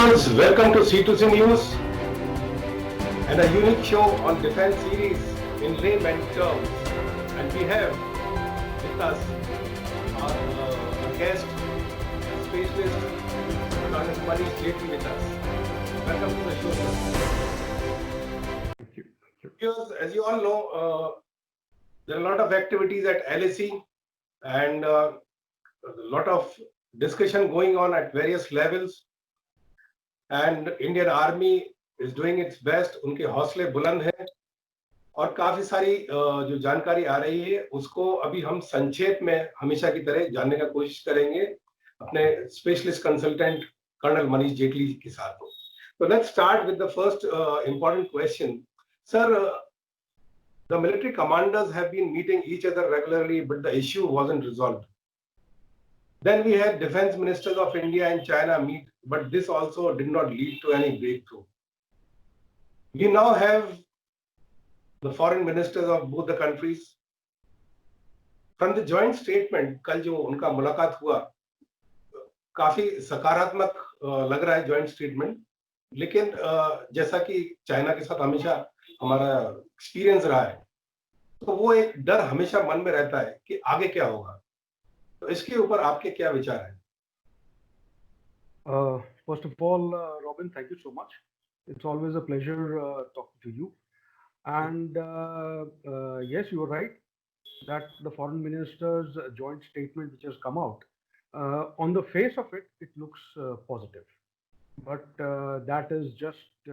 viewers, welcome to C2C News and a unique show on defense series in layman terms. And we have with us our guest, a specialist, Colonel Manish Jethri with us. Welcome to the show, sir. Thank you. Viewers, as you all know, there are a lot of activities at LAC and a lot of discussion going on at various levels. And Indian Army is doing its best. उनके हौसले बुलंद हैं और काफी सारी जो जानकारी आ रही है उसको अभी हम संक्षेप में हमेशा की तरह जानने का कोशिश करेंगे अपने specialist consultant colonel Manish Jaitley के साथ। So let's start with the first important question. Sir, the military commanders have been meeting each other regularly, but the issue wasn't resolved. Then we had defense ministers of India and China meet, but this also did not lead to any breakthrough. We now have the foreign ministers of both the countries. From the joint statement, कल जो उनका मुलाकात हुआ, काफी सकारात्मक लग रहा है joint statement, लेकिन जैसा कि चाइना के साथ हमेशा हमारा एक्सपीरियंस रहा है, तो वो एक डर हमेशा मन में रहता है कि आगे क्या होगा। तो इसके ऊपर आपके क्या विचार हैं? First of all, Robin, thank you so much. It's always a pleasure talking to you. And yes, you are right that the foreign minister's joint statement which has come out, on the face of it, it looks positive. But that is just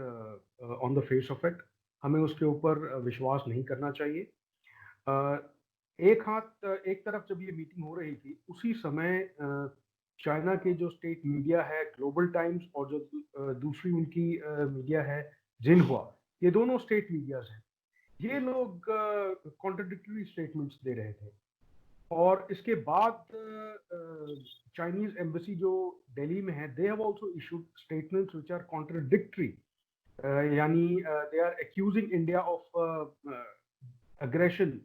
on the face of it. हमें उसके ऊपर विश्वास नहीं करना चाहिए। एक तरफ जब ये मीटिंग हो रही थी उसी समय चाइना के जो स्टेट मीडिया है ग्लोबल टाइम्स और जो दूसरी उनकी मीडिया है जिनहुआ, ये दोनों स्टेट मीडियाज हैं, ये लोग कॉन्ट्रडिक्टरी स्टेटमेंट्स दे रहे थे। और इसके बाद चाइनीज एम्बेसी जो दिल्ली में है, they have also issued statements which are contradictory, यानी they are accusing India of aggression.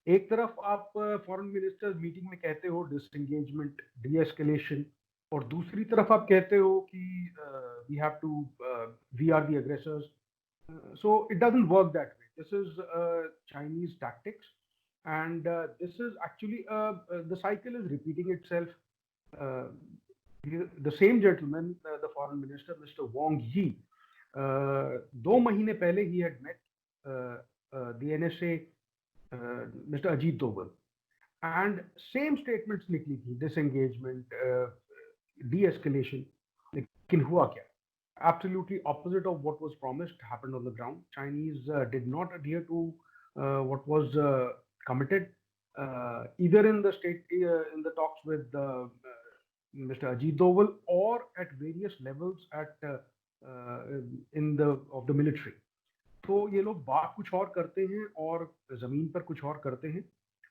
एक तरफ आप फॉरेन मिनिस्टर्स मीटिंग में कहते हो डिसएंगेजमेंट, डी-एस्केलेशन, और दूसरी तरफ आप कहते हो कि we are the aggressors. So it doesn't work that way. This is Chinese tactics and this is actually the cycle is repeating itself. The same gentleman, the foreign minister, Mr. Wang Yi, 2 महीने पहले he had met the NSA, Mr. Ajit Doval, and same statements निकली थी, disengagement, de-escalation, लेकिन हुआ क्या? Absolutely opposite of what was promised happened on the ground. Chinese did not adhere to what was committed, either in the talks with Mr. Ajit Doval or at various levels of the military. तो ये लोग बात कुछ और करते हैं और जमीन पर कुछ और करते हैं,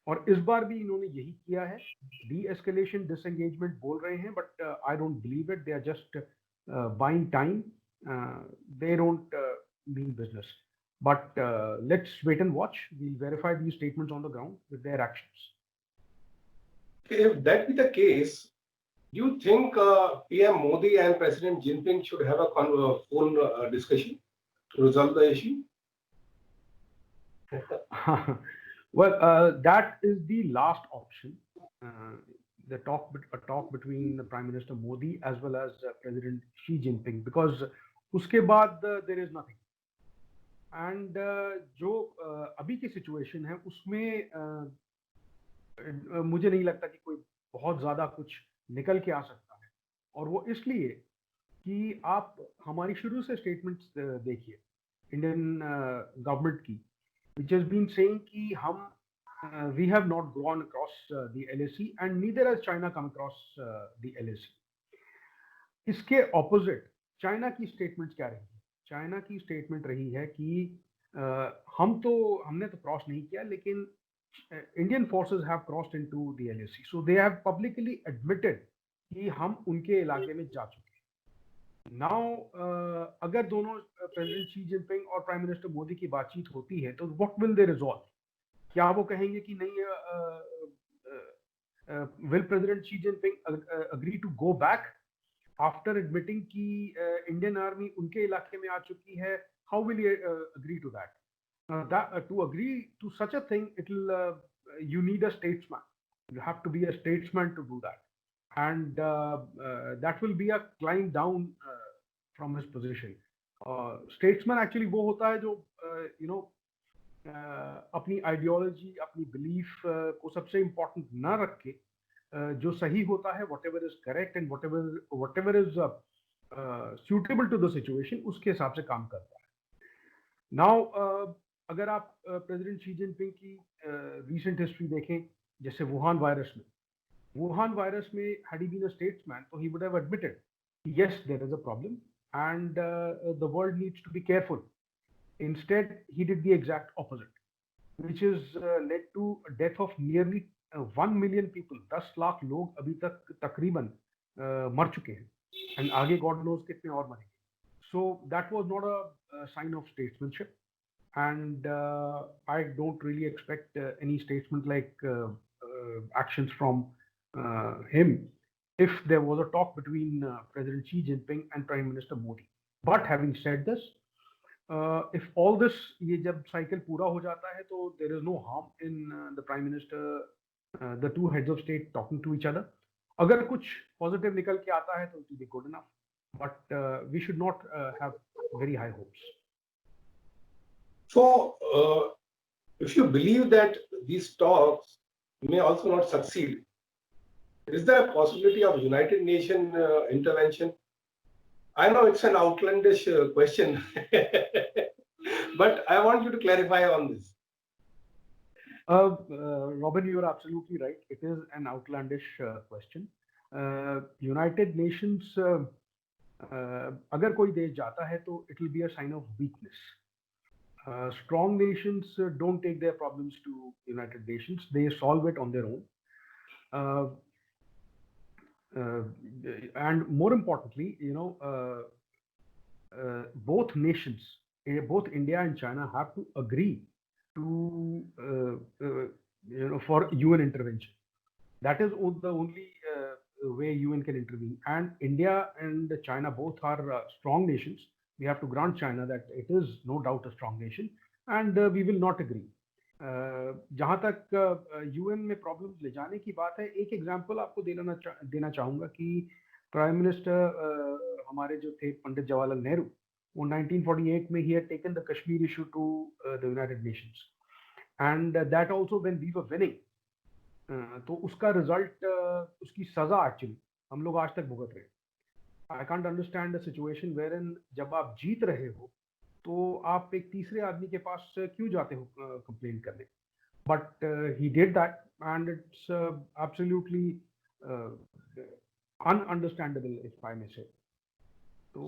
और इस बार भी इन्होंने यही किया है। डी-एस्केलेशन, डिसएंगेजमेंट बोल रहे हैं, but I don't believe it. They are just buying time, they don't mean business. But let's wait and watch. We'll verify these statements on the ground with their actions. If that be the case, do you think PM Modi and President Jinping should have a phone discussion to resolve the issue? Well, that is the last option. A talk between the Prime Minister Modi as well as President Xi Jinping, because उसके बाद there is nothing. And जो अभी की situation है उसमें मुझे नहीं लगता कि कोई बहुत ज़्यादा कुछ निकल के आ सकता है, और वो इसलिए कि आप हमारी शुरू से स्टेटमेंट्स देखिए इंडियन गवर्नमेंट की, विच हैज बीन सेइंग कि हम we have not gone across the LAC and neither has China come across the LAC। इसके ऑपोजिट चाइना की स्टेटमेंट्स क्या रही? चाइना की स्टेटमेंट रही है कि हमने तो क्रॉस नहीं किया, लेकिन Indian forces have crossed into the LAC, so they have publicly admitted कि हम उनके इलाके में जा चुके हैं। नाउ अगर दोनों प्रेसिडेंट शी जिनपिंग और प्राइम मिनिस्टर मोदी की बातचीत होती है तो व्हाट विल दे रिजॉल्व? क्या वो कहेंगे कि नहीं, will president Xi Jinping agree to go back after admitting कि Indian Army उनके इलाके में आ चुकी है, how will you agree to that? To agree to such a thing, you need a statesman. You have to be a statesman to do that, and that will be a climb down from his position. Statesman actually वो होता है जो अपनी ideology, अपनी belief को सबसे important ना रख के जो सही होता है, whatever is correct and whatever is suitable to the situation, उसके हिसाब से काम करता है. Now अगर आप प्रेसिडेंट शी जिनपिंग की recent history देखें, जैसे वुहान वायरस में had he been a statesman, so he would have admitted yes, there is a problem and the world needs to be careful. Instead, he did the exact opposite, which is led to a death of nearly 1 million people. 10 lakh लोग अभी तक तकरीबन मर चुके हैं, and आगे God knows कितने और मरेंगे. So that was not a sign of statesmanship, and I don't really expect any statesman-like actions from him if there was a talk between President Xi Jinping and Prime Minister Modi. But having said this, if all this, ये जब cycle पूरा हो जाता है, तो there is no harm in the Prime Minister, the two heads of state talking to each other. अगर कुछ positive निकल के आता है तो it will be good enough, but we should not have very high hopes. So, if you believe that these talks may also not succeed, is there a possibility of United Nations intervention? I know it's an outlandish question, but I want you to clarify on this. Robin, you are absolutely right. It is an outlandish question. United Nations, अगर कोई देश जाता है तो it will be a sign of weakness. Strong nations don't take their problems to United Nations. They solve it on their own. And more importantly, both nations, both India and China, have to agree to for UN intervention. That is the only way UN can intervene. And India and China both are strong nations. We have to grant China that it is no doubt a strong nation, and we will not agree. जहाँ तक UN में problems ले जाने की बात है, एक example आपको देना चाहूँगा कि प्राइम मिनिस्टर हमारे जो थे पंडित जवाहरलाल नेहरू, वो 1948 में ही had taken the Kashmir issue to the United Nations, and that also when we were winning, तो उसका रिजल्ट, उसकी सजा एक्चुअली हम लोग आज तक भुगत रहे. I can't understand the situation wherein जब आप जीत रहे हो तो आप एक तीसरे आदमी के पास क्यों जाते हो कंप्लेन करने. But he did that and it's absolutely ununderstandable if I may say. तो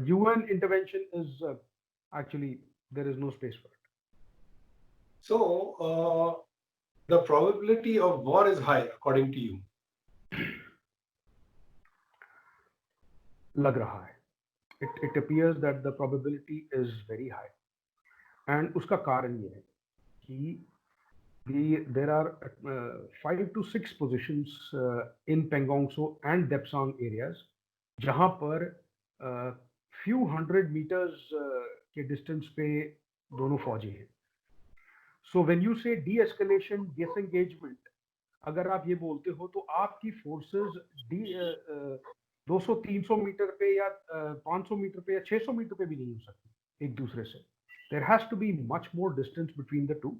UN intervention is actually there is no space for it. So the probability of war is high according to you? लग रहा है. It appears that the probability is very high, and उसका कारण ये है कि there are 5 to 6 positions in Pangong Tso and Depsang areas जहाँ पर few hundred meters के distance पे दोनों फौजी हैं. So when you say de-escalation, disengagement, अगर आप ये बोलते हो तो आपकी forces 200-300 मीटर पे या 500 मीटर पे या 600 मीटर पे भी नहीं हो सकती एक दूसरे से. There has to be much more distance between the two.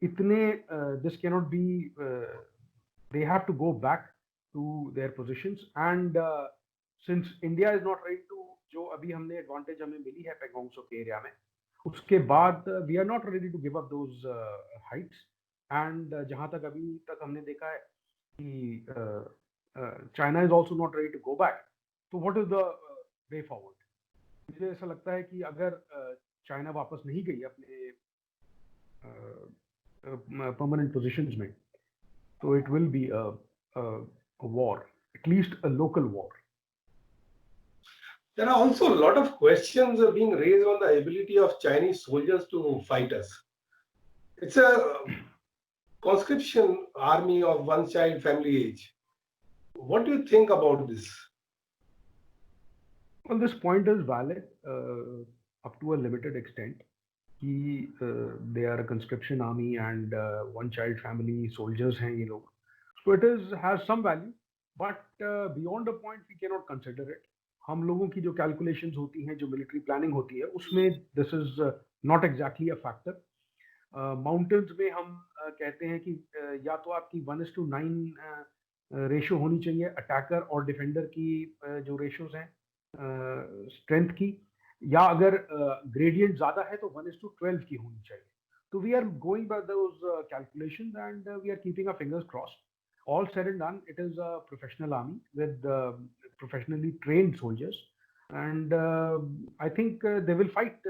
इतने this cannot be. They have to go back to their positions, and since India is not ready to, जो अभी हमने advantage हमें मिली है पेंगोंग त्सो के एरिया में, उसके बाद we are not ready to give up those heights. And जहाँ तक अभी तक हमने देखा है कि China is also not ready to go back. So what is the way forward? मुझे ऐसा लगता है कि अगर चाइना वापस नहीं गई अपने permanent positions में, so it will be a war, at least a local war. There are also a lot of questions being raised on the ability of Chinese soldiers to fight us. It's a conscription army of one child family age. What do you think about this? Well, this point is valid up to a limited extent. They are a conscription army and one child family soldiers हैं ये लोग. So it is has some value, but beyond a point we cannot consider it. हम लोगों की जो calculations होती हैं, जो military planning होती है, उसमें this is not exactly a factor. Mountains में हम कहते हैं कि या तो आपकी 1:9 रेशो होनी चाहिए अटैकर और डिफेंडर की जो रेशोज हैं स्ट्रेंथ की, या अगर ग्रेडियंट ज्यादा है तो 1:12 की होनी चाहिए. तो we are going by those calculations and we are keeping our fingers crossed. All said and done, it is a professional army with professionally trained soldiers, and I think they will fight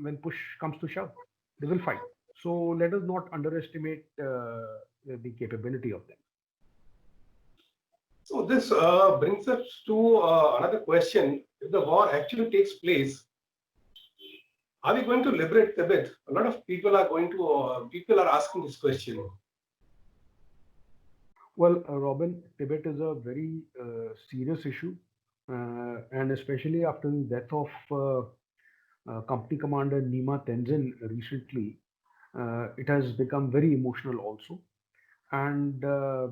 when push comes to shove. They will fight. So let us not underestimate the capability of them. So this brings us to another question. If the war actually takes place, are we going to liberate Tibet? A lot of people are people are asking this question. Well, Robin, Tibet is a very serious issue, and especially after the death of company commander Nima Tenzin recently, it has become very emotional also. And a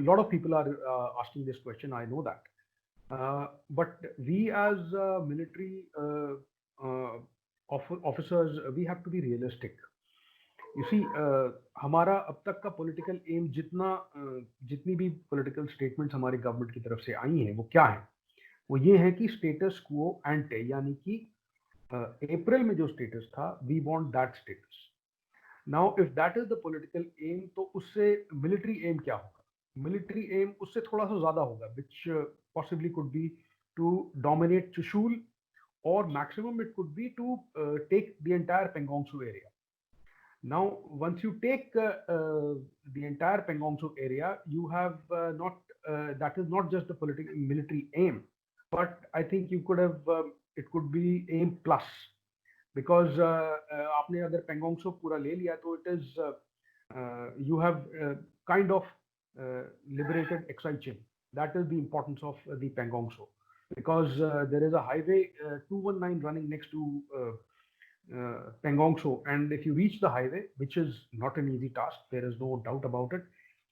lot of people are asking this question. I know that, but we as military officers, we have to be realistic. You see, हमारा अब तक का political M जितनी भी political statements हमारी government की तरफ से आई हैं वो क्या है? वो ये है कि स्टेटस क्वो एंटे, यानी कि अप्रैल में जो स्टेटस था, we want that status. Now if that is the political aim, तो उससे मिलिट्री एम क्या होगा? मिलिट्री एम उससे थोड़ा सा ज्यादा होगा, which possibly could be to dominate Chushul, और maximum it could be to take the entire Pangong Tso area. Now, once you take the entire Pangong Tso area, you have that is not just the political military aim, but I think you could have it could be aim plus, because आपने अगर Pangong Tso पूरा ले लिया तो it is you have kind of liberated Aksai Chin. That is the importance of the Pangong Tso, because there is a highway 219 running next to Pangong Tso, and if you reach the highway, which is not an easy task, there is no doubt about it.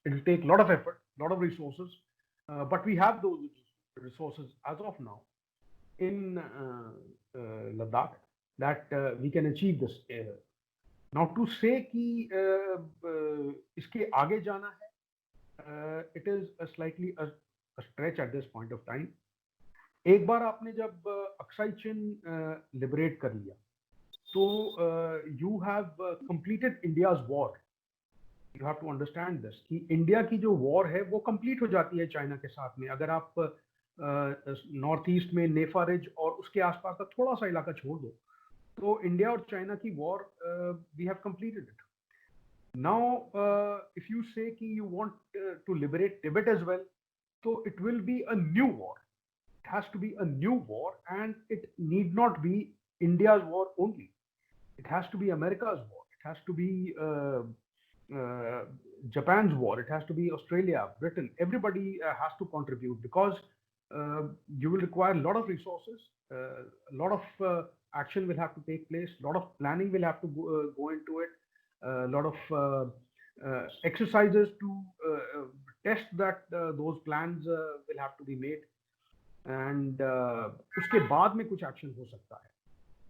It will take a lot of effort, a lot of resources, but we have those resources as of now in Ladakh that we can achieve this. Now to say कि इसके आगे जाना है, it is a slightly a stretch at this point of time. एक बार आपने जब Aksai Chin liberate कर लिया, तो you have completed India's war. You have to understand this कि इंडिया की जो वॉर है वो कंप्लीट हो जाती है चाइना के साथ में. अगर आप नॉर्थ ईस्ट में नेफा रिज और उसके आसपास का थोड़ा सा इलाका छोड़ दो, तो इंडिया और चाइना की war we have completed it. Now if you say कि you want to liberate Tibet as well, तो it will be a new war. It has to be a new war, and it need not be India's war only. It has to be America's war. It has to be Japan's war. It has to be Australia, Britain. Everybody has to contribute, because you will require a lot of resources. A lot of action will have to take place. A lot of planning will have to go into it. A lot of exercises to test that those plans will have to be made. And उसके बाद में कुछ action हो सकता है.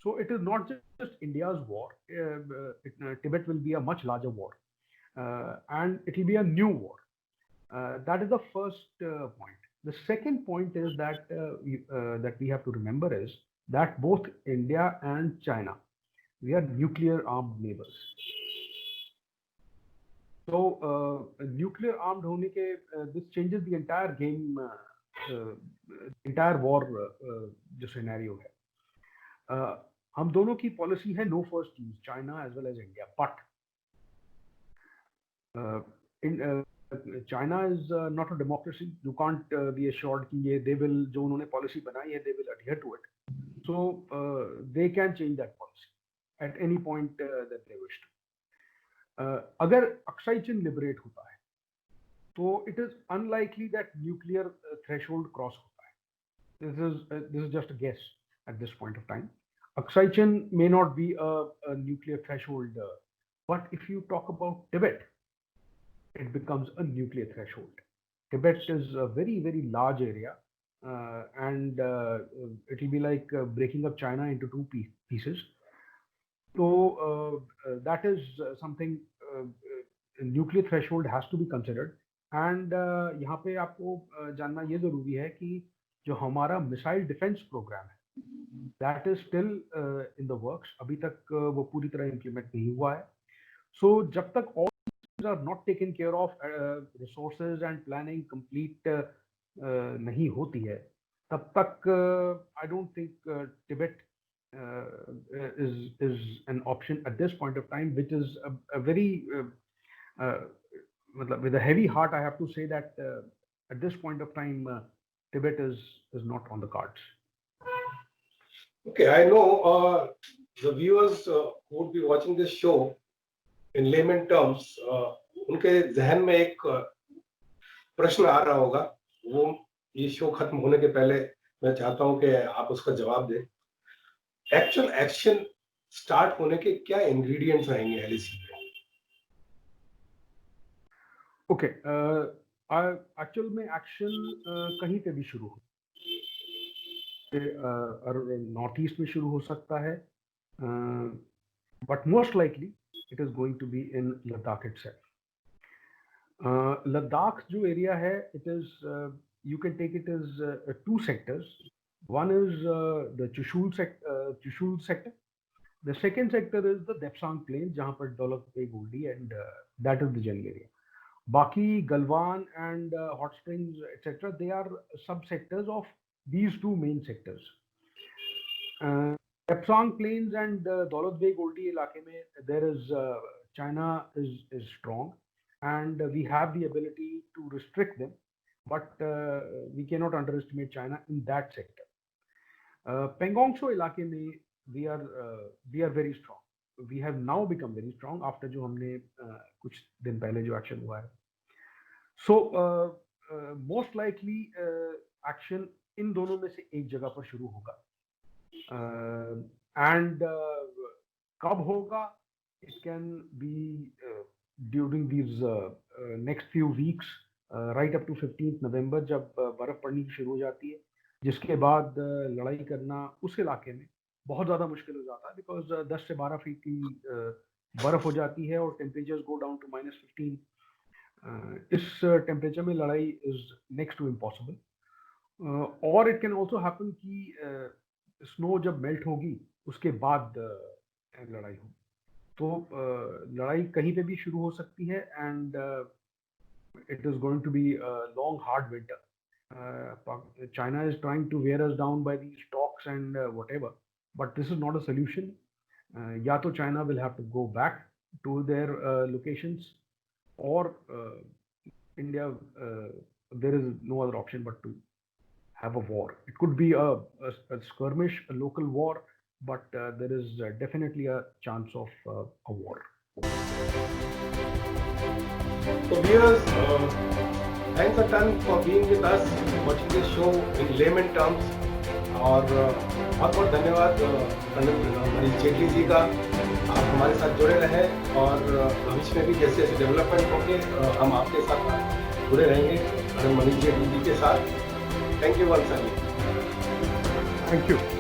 So it is not just India's war. Tibet will be a much larger war, and it will be a new war. That is the first point. The second point is that that we have to remember is that both India and China, we are nuclear armed neighbors. So nuclear armed होने के this changes the entire game, entire war जो scenario है. हम दोनों की policy है no first use, China as well as India. But China is not a democracy. You can't be assured कि ये दे विल, जो उन्होंने पॉलिसी बनाई है, they will adhere to it. So they can change that policy at any point that they wish to. अगर Aksai Chin liberate होता है, तो it is unlikely that nuclear threshold cross होता है. this is just a guess at this point of time. Aksai Chin may not be a nuclear threshold, but if you talk about Tibet, it becomes a nuclear threshold. Tibet is a very, very large area, and it will be like breaking up China into two pieces. So that is something nuclear threshold has to be considered. And यहाँ पे आपको जानना ये जरूरी है कि जो हमारा मिसाइल डिफेंस प्रोग्राम है, that is still in the works. अभी तक वो पूरी तरह implement नहीं हुआ है. So जब तक all things are not taken care of, resources and planning complete नहीं होती है, तब तक I don't think Tibet is an option at this point of time, which is a very with a heavy heart I have to say that at this point of time Tibet is not on the cards. Okay, I know the viewers who would be watching this show in layman terms, उनके जहन में एक प्रश्न आ रहा होगा, वो ये show खत्म होने के पहले मैं चाहता हूं कि आप उसका जवाब दें. एक्चुअल एक्शन स्टार्ट होने के क्या इंग्रेडिएंट्स रहेंगे एलएसी पे? ओके, एक्चुअल में एक्शन कहीं पे भी शुरू हो, नॉर्थ ईस्ट में शुरू हो सकता है, but most likely it is going to be in Ladakh itself. Ladakh जो एरिया है, it is you can take it as two sectors. One is the Chushul sector. The second sector is the Depsang Plains, जहाँ पर Daulat Beg Oldi, and that is the general area. Baki, Galwan and Hot Springs, etc. They are subsectors of these two main sectors. Depsang Plains and Daulat Beg Oldi इलाके में there is China is strong, and we have the ability to restrict them. But we cannot underestimate China in that sector. Pangong Tso इलाके में we are very strong. We have now become very strong after जो हमने कुछ दिन पहले जो action हुआ है. So most likely action इन दोनों में से एक जगह पर शुरू होगा. And कब होगा? It can be during these next few weeks. Right up to 15 November, जब बर्फ पड़नी शुरू हो जाती है, जिसके बाद लड़ाई करना उस इलाके में बहुत ज़्यादा मुश्किल हो जाता है, बिकॉज 10 से 12 फीट की बर्फ हो जाती है और टेम्परेचर्स गो डाउन टू -15. इस टेम्परेचर में लड़ाई इज नेक्स्ट टू इम्पॉसिबल. और इट कैन ऑल्सो हैपन कि स्नो जब मेल्ट होगी उसके बाद लड़ाई होगी. तो लड़ाई कहीं पे भी शुरू हो सकती है, and it is going to be a long, hard winter. China is trying to wear us down by these talks and whatever, but this is not a solution. Ya to China will have to go back to their locations, or India, there is no other option but to have a war. It could be a skirmish, a local war, but there is definitely a chance of a war. So viewers, thanks a ton for being with us, watching this show in layman terms. और बहुत बहुत धन्यवाद मनीष जेटली जी का. आप हमारे साथ जुड़े रहे, और भविष्य में भी जैसे जैसे डेवलपमेंट होंगे हम आपके साथ जुड़े रहेंगे मनीष जेटली जी के साथ. Thank you once again. Thank you.